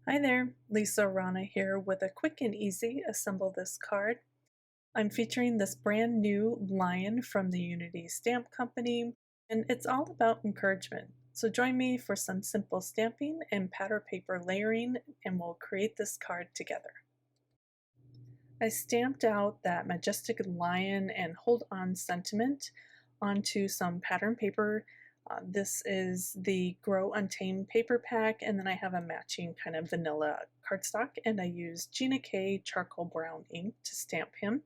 Hi there, Lisa Arana here with a quick and easy assemble this card. I'm featuring this brand new lion from the Unity Stamp Company, and it's all about encouragement. So join me for some simple stamping and pattern paper layering, and we'll create this card together. I stamped out that majestic lion and hold on sentiment onto some pattern paper. This is the Grow Untamed paper pack, and then I have a matching kind of vanilla cardstock, and I used Gina K charcoal brown ink to stamp him.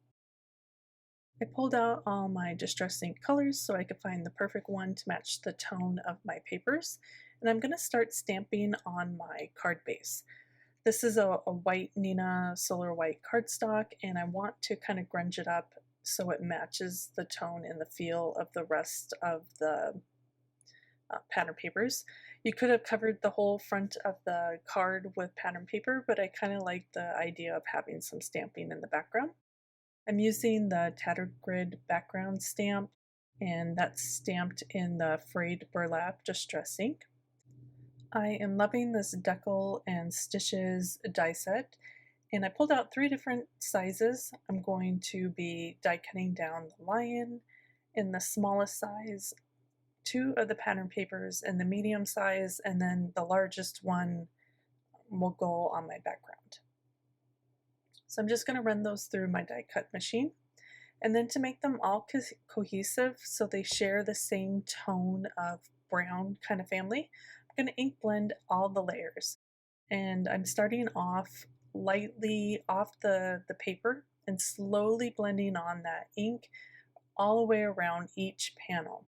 I pulled out all my distress ink colors so I could find the perfect one to match the tone of my papers, and I'm going to start stamping on my card base. This is a white Nina Solar White cardstock, and I want to kind of grunge it up so it matches the tone and the feel of the rest of the pattern papers. You could have covered the whole front of the card with pattern paper, but I kind of like the idea of having some stamping in the background. I'm using the Tattered Grid background stamp, and that's stamped in the frayed burlap distress ink. I am loving this decal and stitches die set, and I pulled out 3 different sizes. I'm going to be die cutting down the lion in the smallest size, 2 of the pattern papers in the medium size, and then the largest one will go on my background. So I'm just going to run those through my die cut machine. And then to make them all cohesive so they share the same tone of brown kind of family, I'm going to ink blend all the layers. And I'm starting off lightly off the paper and slowly blending on that ink all the way around each panel.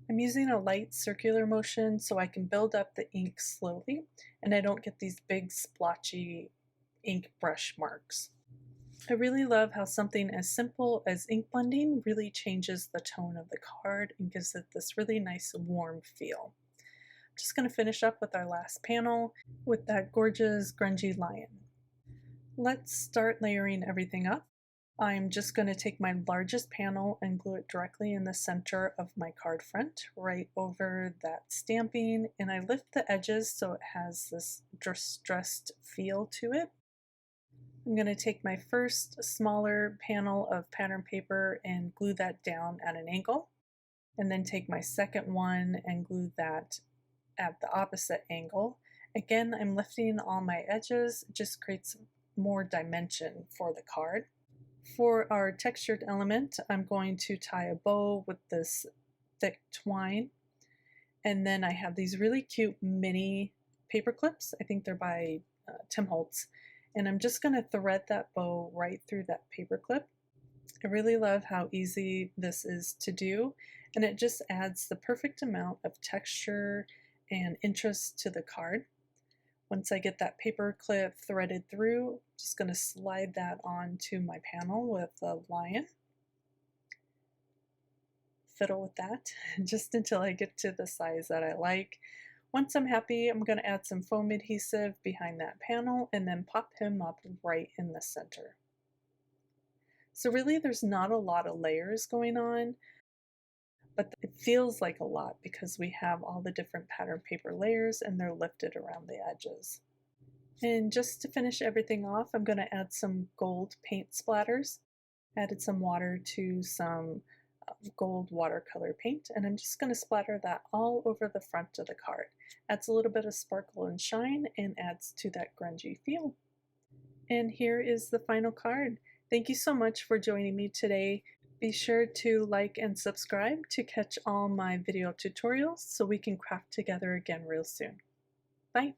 I'm using a light circular motion so I can build up the ink slowly and I don't get these big splotchy ink brush marks. I really love how something as simple as ink blending really changes the tone of the card and gives it this really nice warm feel. I'm just going to finish up with our last panel with that gorgeous grungy lion. Let's start layering everything up. I'm just going to take my largest panel and glue it directly in the center of my card front, right over that stamping, and I lift the edges so it has this distressed feel to it. I'm going to take my first smaller panel of pattern paper and glue that down at an angle, and then take my second one and glue that at the opposite angle. Again, I'm lifting all my edges, it just creates more dimension for the card. For our textured element, I'm going to tie a bow with this thick twine, and then I have these really cute mini paper clips. I think they're by Tim Holtz, and I'm just going to thread that bow right through that paper clip. I really love how easy this is to do, and it just adds the perfect amount of texture and interest to the card. Once I get that paper clip threaded through, I'm just going to slide that onto my panel with the lion. Fiddle with that just until I get to the size that I like. Once I'm happy, I'm going to add some foam adhesive behind that panel and then pop him up right in the center. So really there's not a lot of layers going on, but it feels like a lot because we have all the different pattern paper layers and they're lifted around the edges. And just to finish everything off, I'm going to add some gold paint splatters. Added some water to some gold watercolor paint, and I'm just going to splatter that all over the front of the card. Adds a little bit of sparkle and shine and adds to that grungy feel. And here is the final card. Thank you so much for joining me today. Be sure to like and subscribe to catch all my video tutorials so we can craft together again real soon. Bye!